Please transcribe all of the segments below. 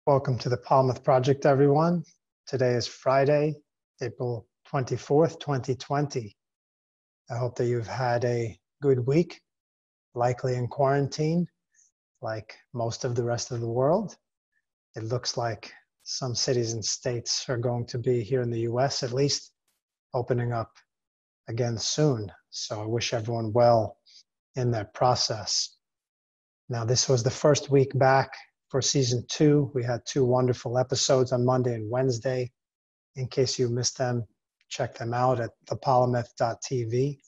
Welcome to the Polymath Project, everyone. Today is Friday, April 24th, 2020. I hope that you've had a good week, likely in quarantine, like most of the rest of the world. It looks like some cities and states are going to be, here in the US at least, opening up again soon. So I wish everyone well in that process. Now, this was the first week back for season 2. We had 2 wonderful episodes on Monday and Wednesday. In case you missed them, check them out at thepolymath.tv.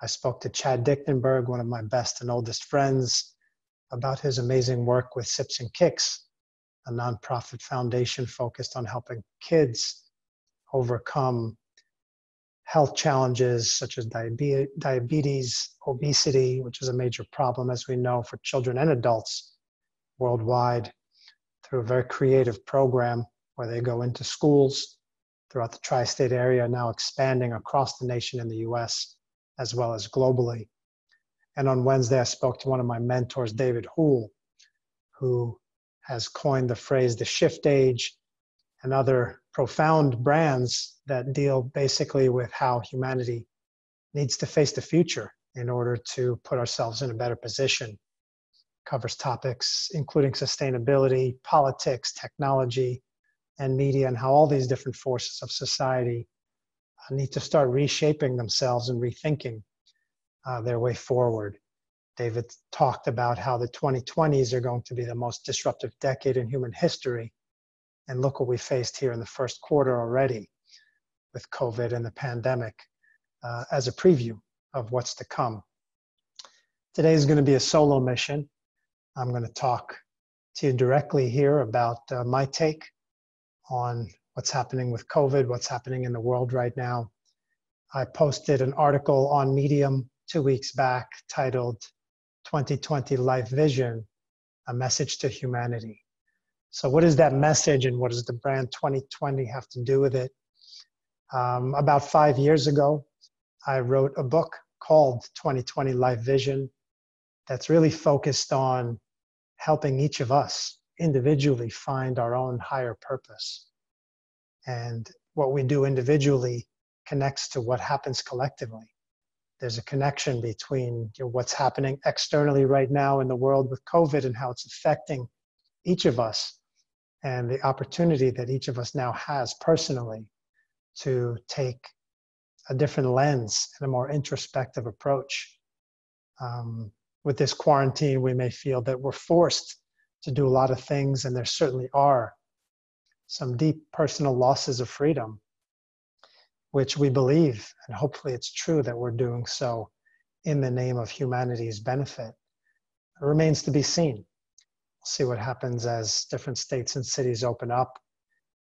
I spoke to Chad Dichtenberg, one of my best and oldest friends, about his amazing work with Sips and Kicks, a nonprofit foundation focused on helping kids overcome health challenges such as diabetes, obesity, which is a major problem, as we know, for children and adults worldwide, through a very creative program where they go into schools throughout the tri-state area, now expanding across the nation in the US as well as globally. And on Wednesday, I spoke to one of my mentors, David Houle, who has coined the phrase the shift age and other profound brands that deal basically with how humanity needs to face the future in order to put ourselves in a better position. Covers topics including sustainability, politics, technology, and media, and how all these different forces of society need to start reshaping themselves and rethinking their way forward. David talked about how the 2020s are going to be the most disruptive decade in human history. And look what we faced here in the first quarter already with COVID and the pandemic as a preview of what's to come. Today is going to be a solo mission. I'm going to talk to you directly here about my take on what's happening with COVID, what's happening in the world right now. I posted an article on Medium 2 weeks back titled 2020 Life Vision, a Message to Humanity. So what is that message and what does the brand 2020 have to do with it? About 5 years ago, I wrote a book called 2020 Life Vision that's really focused on helping each of us individually find our own higher purpose. And what we do individually connects to what happens collectively. There's a connection between what's happening externally right now in the world with COVID and how it's affecting each of us, and the opportunity that each of us now has personally to take a different lens and a more introspective approach. With this quarantine, we may feel that we're forced to do a lot of things, and there certainly are some deep personal losses of freedom, which we believe, and hopefully it's true, that we're doing so in the name of humanity's benefit. It remains to be seen. We'll see what happens as different states and cities open up.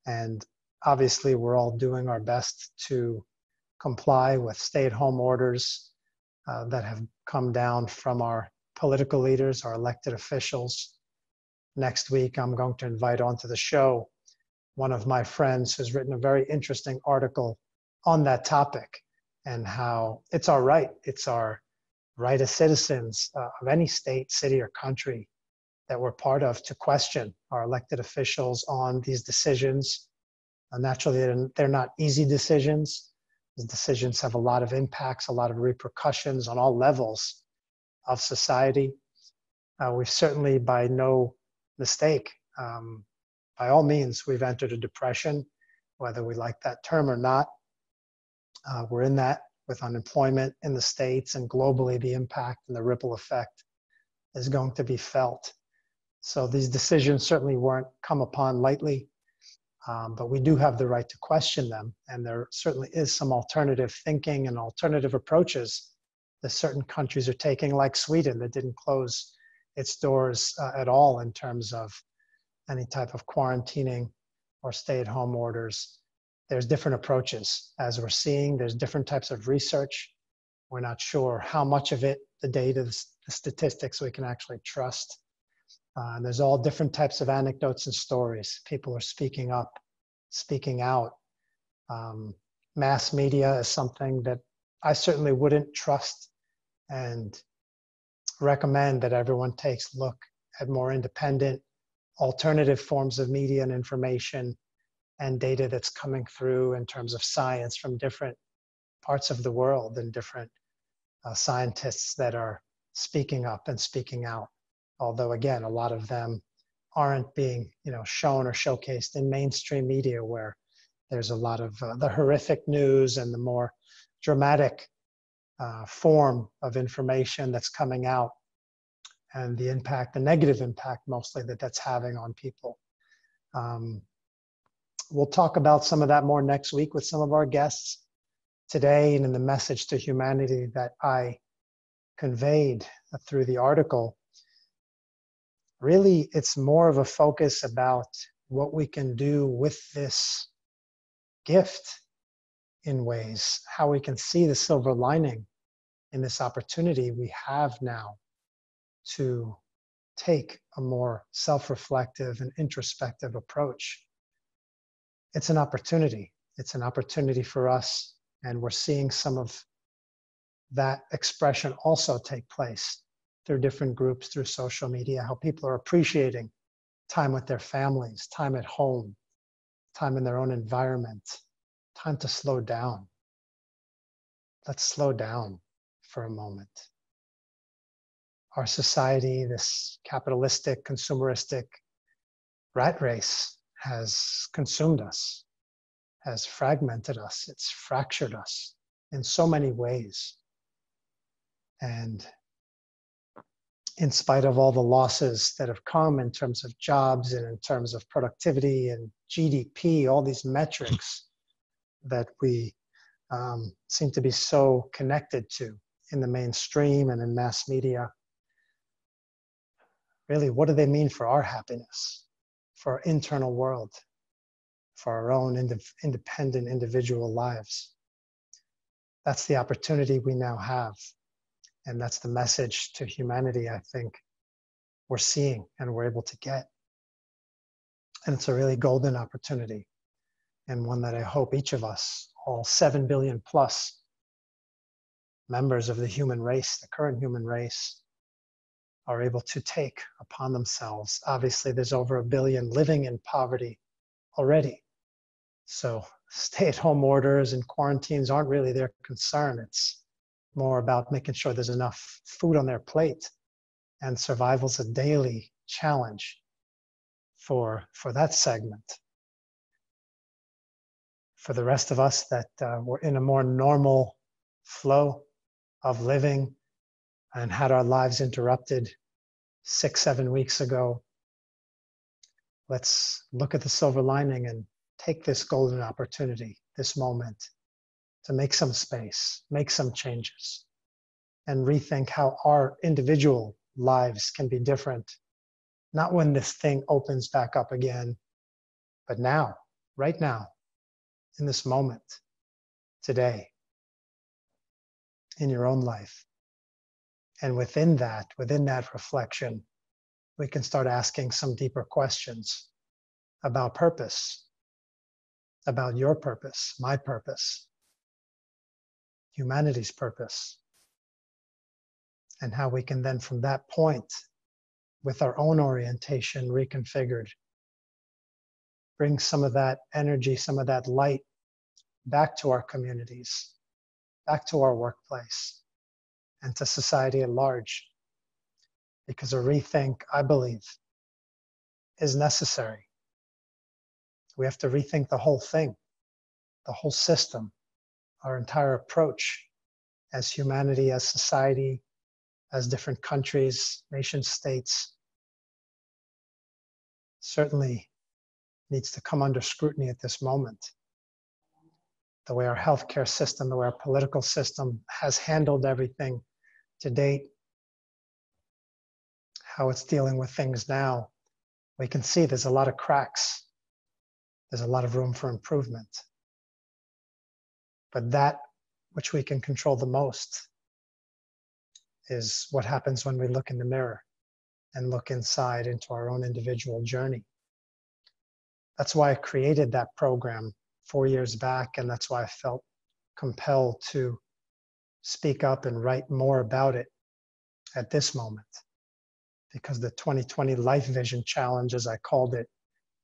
And obviously, we're all doing our best to comply with stay-at-home orders that have come down from our political leaders, our elected officials. Next week, I'm going to invite onto the show one of my friends who's written a very interesting article on that topic and how it's our right as citizens of any state, city, or country that we're part of to question our elected officials on these decisions. Naturally, they're not easy decisions. These decisions have a lot of impacts, a lot of repercussions on all levels of society. We've certainly, by no mistake, by all means, we've entered a depression, whether we like that term or not. We're in that with unemployment in the States, and globally the impact and the ripple effect is going to be felt. So these decisions certainly weren't come upon lightly. But we do have the right to question them. And there certainly is some alternative thinking and alternative approaches that certain countries are taking, like Sweden, that didn't close its doors at all in terms of any type of quarantining or stay-at-home orders. There's different approaches. As we're seeing, there's different types of research. We're not sure how much of it, the data, the statistics, we can actually trust. And there's all different types of anecdotes and stories. People are speaking up, speaking out. Mass media is something that I certainly wouldn't trust and recommend that everyone takes a look at more independent, alternative forms of media and information and data that's coming through in terms of science from different parts of the world and different scientists that are speaking up and speaking out. Although again, a lot of them aren't being, shown or showcased in mainstream media, where there's a lot of the horrific news and the more dramatic form of information that's coming out, and the impact, the negative impact mostly that's having on people. We'll talk about some of that more next week with some of our guests. Today, and in the message to humanity that I conveyed through the article, really it's more of a focus about what we can do with this gift in ways, how we can see the silver lining in this opportunity we have now to take a more self-reflective and introspective approach. It's an opportunity. It's an opportunity for us. And we're seeing some of that expression also take place through different groups, through social media, how people are appreciating time with their families, time at home, time in their own environment, time to slow down. Let's slow down for a moment. Our society, this capitalistic, consumeristic rat race, has consumed us, has fragmented us, it's fractured us in so many ways. And in spite of all the losses that have come in terms of jobs and in terms of productivity and GDP, all these metrics that we seem to be so connected to in the mainstream and in mass media, really, what do they mean for our happiness, for our internal world, for our own independent individual lives? That's the opportunity we now have. And that's the message to humanity, I think, we're seeing and we're able to get. And it's a really golden opportunity, and one that I hope each of us, all 7 billion plus members of the human race, the current human race, are able to take upon themselves. Obviously, there's over 1 billion living in poverty already. So stay-at-home orders and quarantines aren't really their concern. It's more about making sure there's enough food on their plate, and survival's a daily challenge for that segment. For the rest of us that were in a more normal flow of living and had our lives interrupted 6-7 weeks ago, let's look at the silver lining and take this golden opportunity, this moment, to make some space, make some changes, and rethink how our individual lives can be different. Not when this thing opens back up again, but now, right now, in this moment, today, in your own life. And within that reflection, we can start asking some deeper questions about purpose, about your purpose, my purpose, humanity's purpose, and how we can then from that point, with our own orientation reconfigured, bring some of that energy, some of that light back to our communities, back to our workplace, and to society at large. Because a rethink, I believe, is necessary. We have to rethink the whole thing, the whole system, our entire approach as humanity, as society, as different countries, nation states. Certainly needs to come under scrutiny at this moment. The way our healthcare system, the way our political system has handled everything to date, how it's dealing with things now, we can see there's a lot of cracks. There's a lot of room for improvement. But that which we can control the most is what happens when we look in the mirror and look inside into our own individual journey. That's why I created that program 4 years back, and that's why I felt compelled to speak up and write more about it at this moment. because the 2020 Life Vision Challenge, as I called it,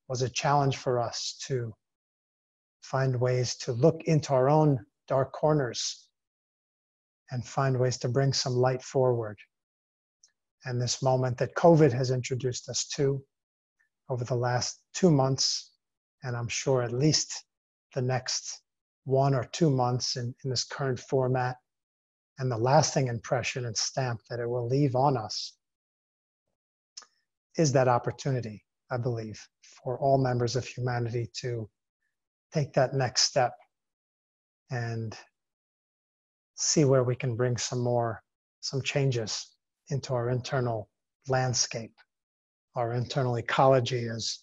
was a challenge for us to find ways to look into our own dark corners and find ways to bring some light forward. And this moment that COVID has introduced us to over the last 2 months, and I'm sure at least the next 1 or 2 months in this current format, and the lasting impression and stamp that it will leave on us, is that opportunity, I believe, for all members of humanity to take that next step and see where we can bring some changes into our internal landscape, our internal ecology, as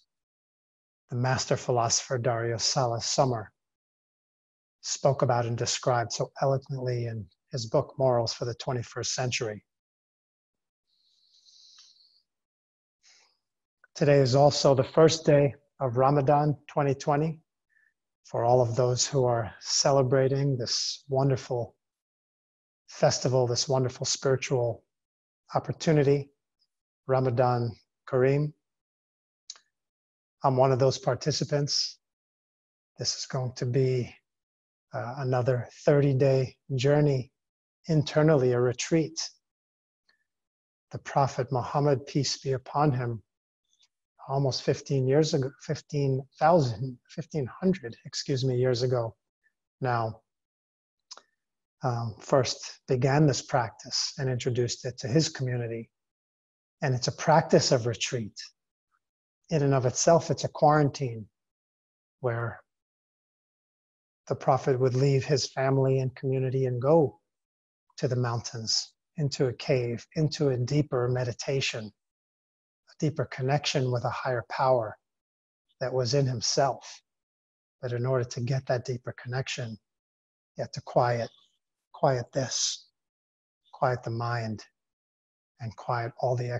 the master philosopher Dario Salas Sommer spoke about and described so eloquently in his book, Morals for the 21st Century. Today is also the first day of Ramadan 2020. For all of those who are celebrating this wonderful festival, this wonderful spiritual opportunity, Ramadan Kareem. I'm one of those participants. This is going to be another 30-day journey internally, a retreat. The Prophet Muhammad, peace be upon him, almost 15 years ago, 1500 years ago now, first began this practice and introduced it to his community. And it's a practice of retreat. In and of itself, it's a quarantine where the Prophet would leave his family and community and go to the mountains, into a cave, into a deeper meditation, a deeper connection with a higher power that was in himself. But in order to get that deeper connection, you have to quiet this, quiet the mind, and quiet all the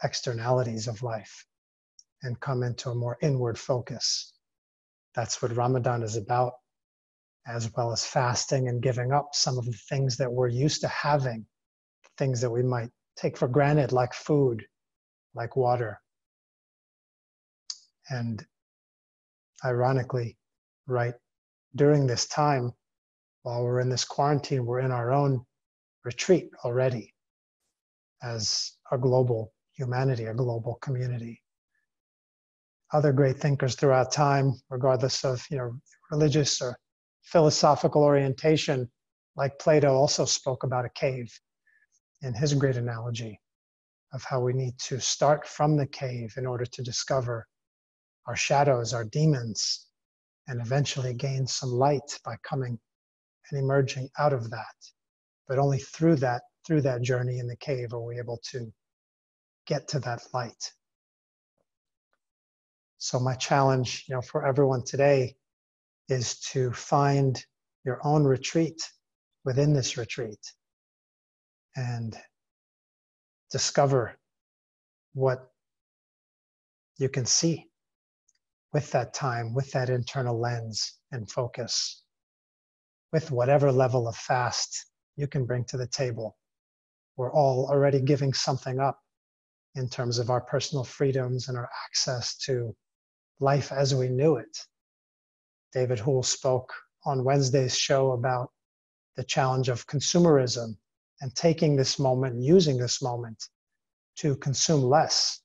externalities of life, and come into a more inward focus. That's what Ramadan is about, as well as fasting and giving up some of the things that we're used to having, things that we might take for granted, like food, like water. And ironically, right during this time, while we're in this quarantine, we're in our own retreat already as a global humanity, a global community. Other great thinkers throughout time, regardless of religious or philosophical orientation, like Plato, also spoke about a cave in his great analogy of how we need to start from the cave in order to discover our shadows, our demons, and eventually gain some light by coming and emerging out of that. But only through that journey in the cave are we able to get to that light. So my challenge, for everyone today is to find your own retreat within this retreat and discover what you can see with that time, with that internal lens and focus, with whatever level of fast you can bring to the table. We're all already giving something up in terms of our personal freedoms and our access to life as we knew it. David Houle spoke on Wednesday's show about the challenge of consumerism and taking this moment and using this moment to consume less,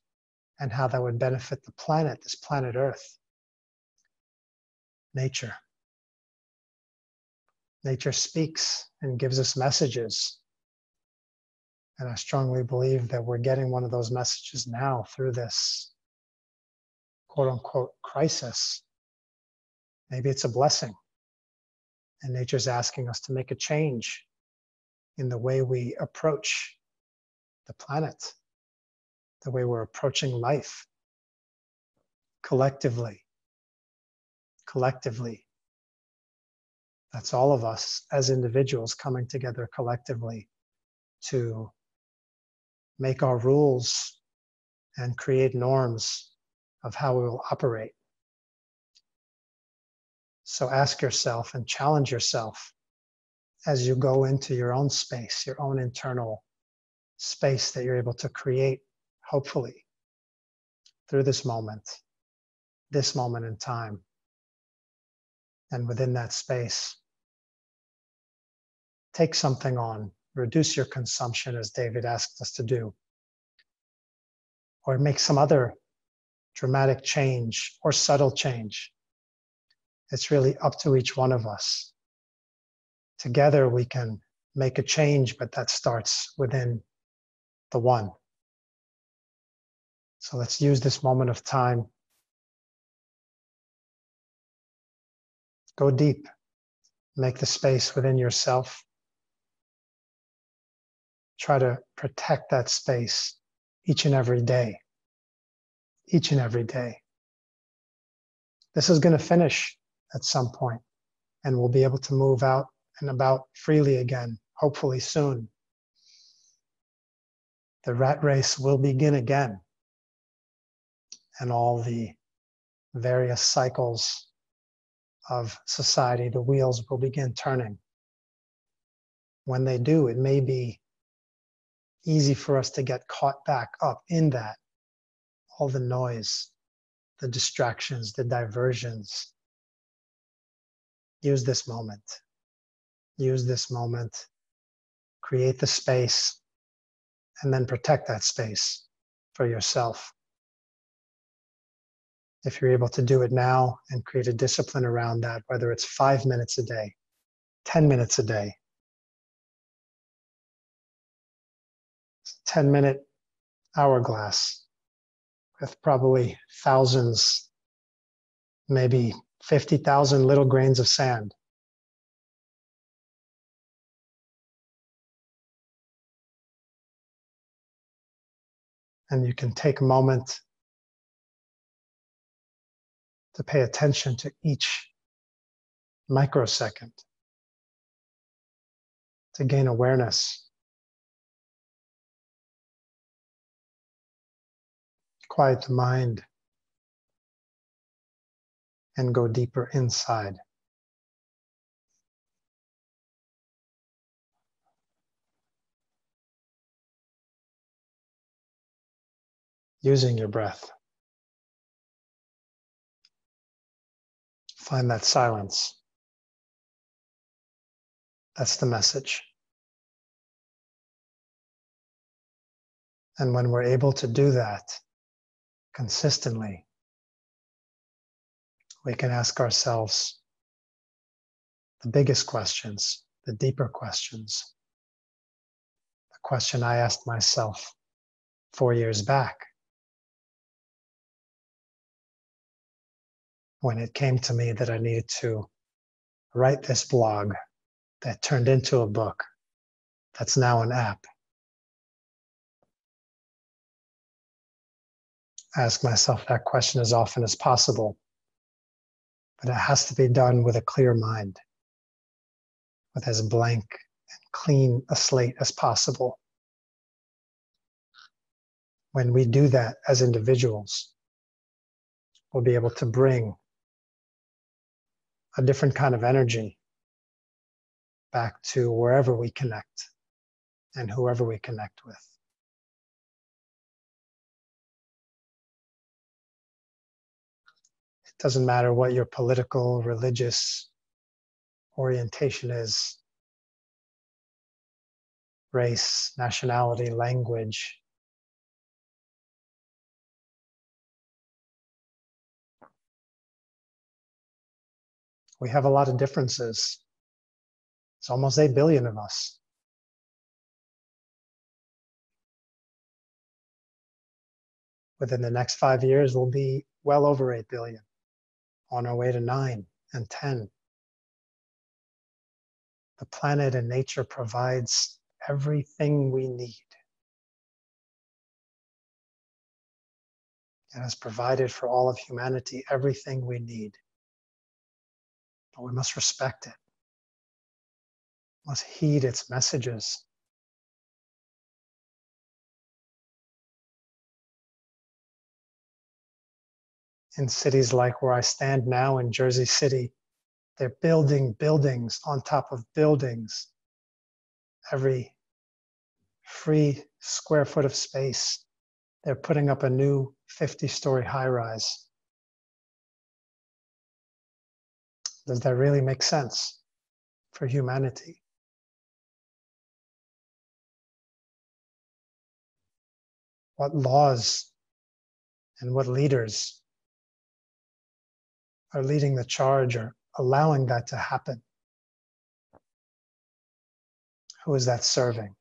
and how that would benefit the planet, this planet Earth. Nature speaks and gives us messages. And I strongly believe that we're getting one of those messages now through this quote unquote crisis. Maybe it's a blessing. And nature's asking us to make a change in the way we approach the planet, the way we're approaching life collectively. That's all of us as individuals coming together collectively to make our rules and create norms of how we will operate. So ask yourself and challenge yourself as you go into your own space, your own internal space that you're able to create, hopefully, through this moment in time. And within that space, take something on, reduce your consumption as David asked us to do, or make some other dramatic change or subtle change. It's really up to each one of us. Together we can make a change, but that starts within the one. So let's use this moment of time. Go deep. Make the space within yourself. Try to protect that space each and every day. Each and every day. This is going to finish at some point, and we'll be able to move out and about freely again, hopefully soon. The rat race will begin again, and all the various cycles of society, the wheels will begin turning. When they do, it may be easy for us to get caught back up in that. All the noise, the distractions, the diversions. Use this moment. Use this moment. Create the space, and then protect that space for yourself. If you're able to do it now and create a discipline around that, whether it's 5 minutes a day, 10 minutes a day, 10-minute hourglass with probably thousands, maybe 50,000 little grains of sand. And you can take a moment to pay attention to each microsecond, to gain awareness. Quiet the mind and go deeper inside. Using your breath. Find that silence. That's the message. And when we're able to do that consistently, we can ask ourselves the biggest questions, the deeper questions. The question I asked myself 4 years back when it came to me that I needed to write this blog that turned into a book that's now an app. Ask myself that question as often as possible, but it has to be done with a clear mind, with as blank and clean a slate as possible. When we do that as individuals, we'll be able to bring a different kind of energy back to wherever we connect and whoever we connect with. It doesn't matter what your political, religious orientation is, race, nationality, language. We have a lot of differences. It's almost 8 billion of us. Within the next 5 years, we'll be well over 8 billion, on our way to 9 and 10. The planet and nature provides everything we need. It has provided for all of humanity everything we need. But we must respect it. We must heed its messages. In cities like where I stand now in Jersey City, they're building buildings on top of buildings every free square foot of space, they're putting up a new 50-story high-rise. Does that really make sense for humanity? What laws and what leaders are leading the charge or allowing that to happen? Who is that serving?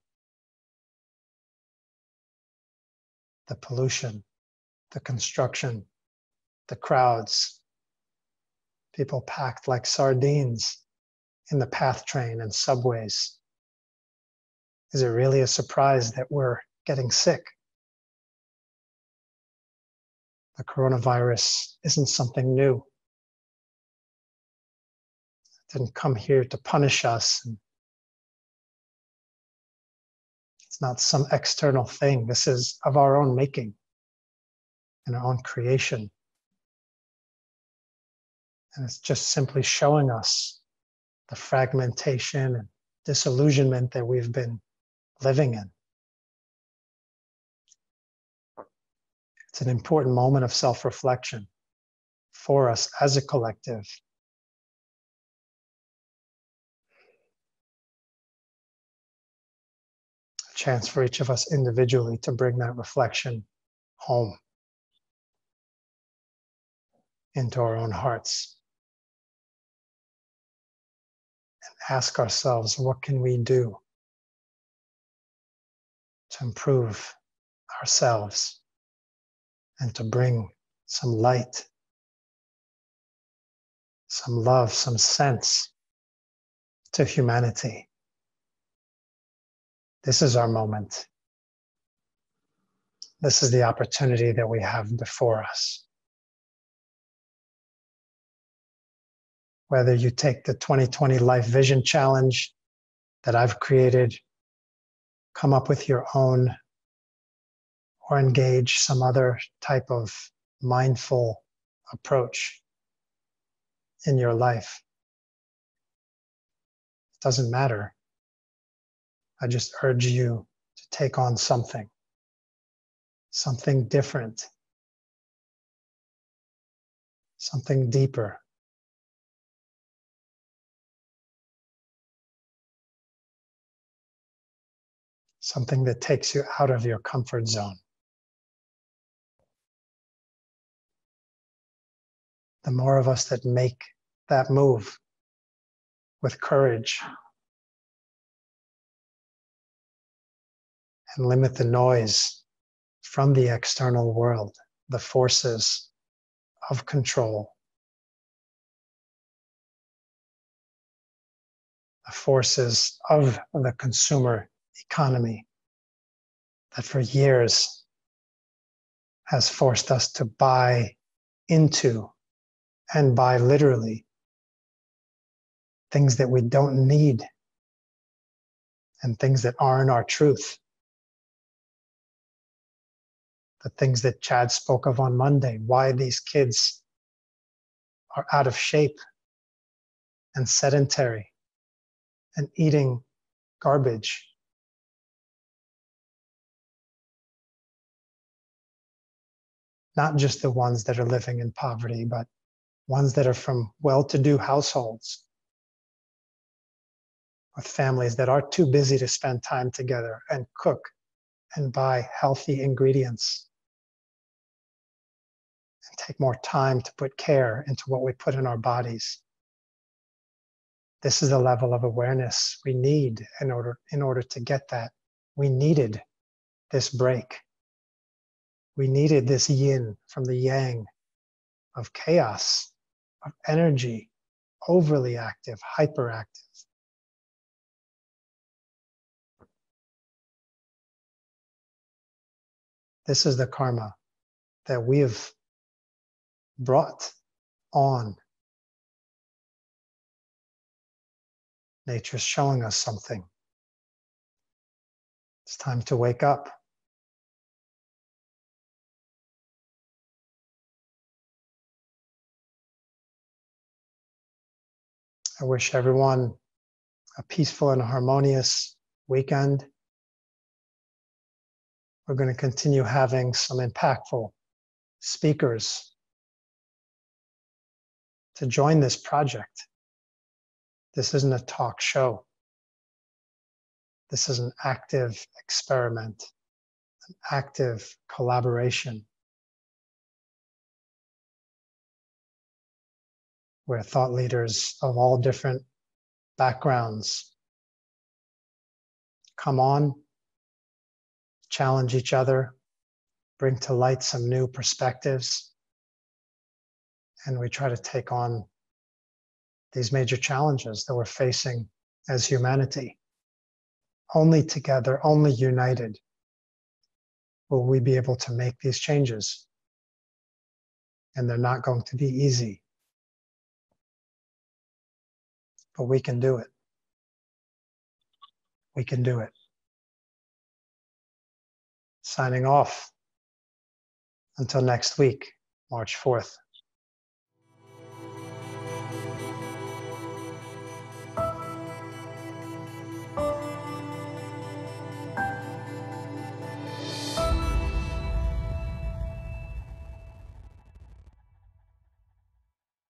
The pollution, the construction, the crowds, people packed like sardines in the PATH train and subways. Is it really a surprise that we're getting sick? The coronavirus isn't something new. It didn't come here to punish us. It's not some external thing. This is of our own making and our own creation. And it's just simply showing us the fragmentation and disillusionment that we've been living in. It's an important moment of self-reflection for us as a collective. A chance for each of us individually to bring that reflection home into our own hearts and ask ourselves, what can we do to improve ourselves and to bring some light, some love, some sense to humanity? This is our moment. This is the opportunity that we have before us. Whether you take the 2020 Life Vision Challenge that I've created, come up with your own, or engage some other type of mindful approach in your life. It doesn't matter. I just urge you to take on something different, something deeper. Something that takes you out of your comfort zone. The more of us that make that move with courage and limit the noise from the external world, the forces of control, the forces of the consumer economy that for years has forced us to buy into and buy literally things that we don't need and things that aren't our truth. The things that Chad spoke of on Monday, why these kids are out of shape and sedentary and eating garbage. Not just the ones that are living in poverty, but ones that are from well-to-do households with families that are too busy to spend time together and cook and buy healthy ingredients and take more time to put care into what we put in our bodies. This is the level of awareness we need in order to get that. We needed this break. We needed this yin from the yang of chaos, of energy, overly active, hyperactive. This is the karma that we have brought on. Nature's showing us something. It's time to wake up. I wish everyone a peaceful and harmonious weekend. We're going to continue having some impactful speakers to join this project. This isn't a talk show. This is an active experiment, an active collaboration where thought leaders of all different backgrounds come on, challenge each other, bring to light some new perspectives, and we try to take on these major challenges that we're facing as humanity. Only together, only united, will we be able to make these changes. And they're not going to be easy. But we can do it. We can do it. Signing off until next week, March 4th.